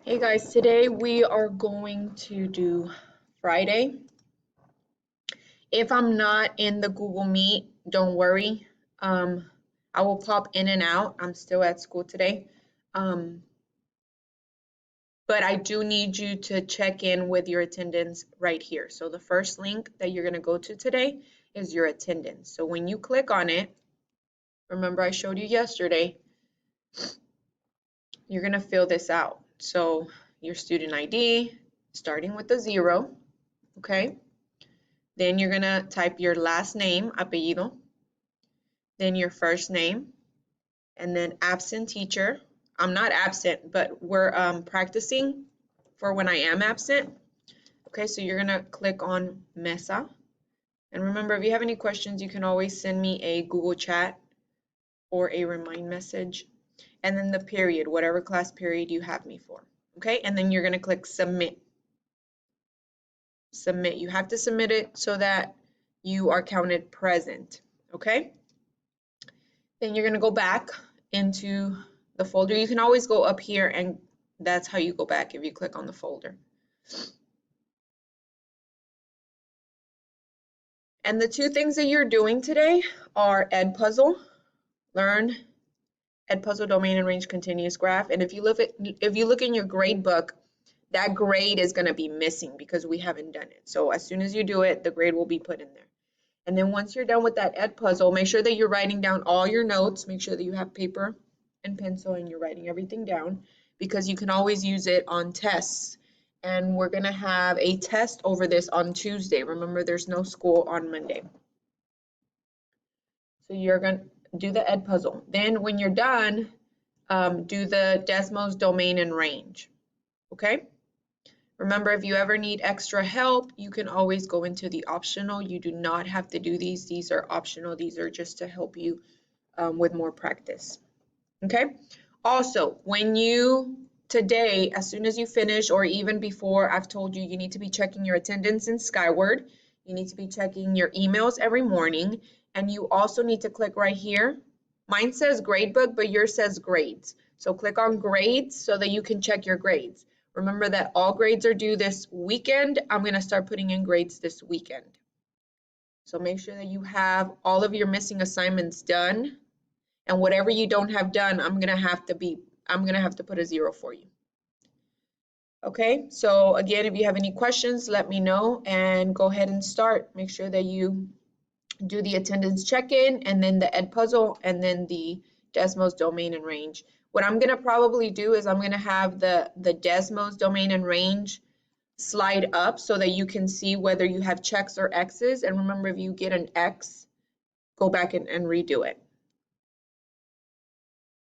Hey guys, today we are going to do Friday. If I'm not in the Google Meet, don't worry. I will pop in and out. I'm still at school today. But I do need you to check in with your attendance right here. So the first link that you're going to go to today is your attendance. So when you click on it, remember I showed you yesterday, you're going to fill this out. So your student ID, starting with a 0, okay? Then you're gonna type your last name, apellido, then your first name, and then absent teacher. I'm not absent, but we're practicing for when I am absent. Okay, so you're gonna click on Mesa. And remember, if you have any questions, you can always send me a Google chat or a remind message. And then the period, whatever class period you have me for. Okay, and then you're gonna click submit. Submit. You have to submit it so that you are counted present. Okay? Then you're going to go back into the folder. You can always go up here, and that's how you go back if you click on the folder. And the two things that you're doing today are Edpuzzle, learn Edpuzzle domain and range continuous graph. And if you look in your grade book, that grade is going to be missing because we haven't done it. So as soon as you do it, the grade will be put in there. And then once you're done with that Edpuzzle, make sure that you're writing down all your notes. Make sure that you have paper and pencil and you're writing everything down because you can always use it on tests. And we're going to have a test over this on Tuesday. Remember, there's no school on Monday. So you're going to do the Edpuzzle. Then when you're done, do the Desmos domain and range. Okay? Remember, if you ever need extra help, you can always go into the optional. You do not have to do these. These are optional. These are just to help you with more practice. Okay? Also, today, as soon as you finish or even before, I've told you, you need to be checking your attendance in Skyward. You need to be checking your emails every morning. And you also need to click right here. Mine says gradebook, but yours says grades. So click on grades so that you can check your grades. Remember that all grades are due this weekend. I'm going to start putting in grades this weekend. So make sure that you have all of your missing assignments done. And whatever you don't have done, I'm going to have to put a 0 for you. Okay, so again, if you have any questions, let me know and go ahead and start. Make sure that you do the attendance check-in and then the Edpuzzle and then the Desmos domain and range. What I'm going to probably do is I'm going to have the Desmos domain and range slide up so that you can see whether you have checks or X's. And remember, if you get an X, go back and redo it.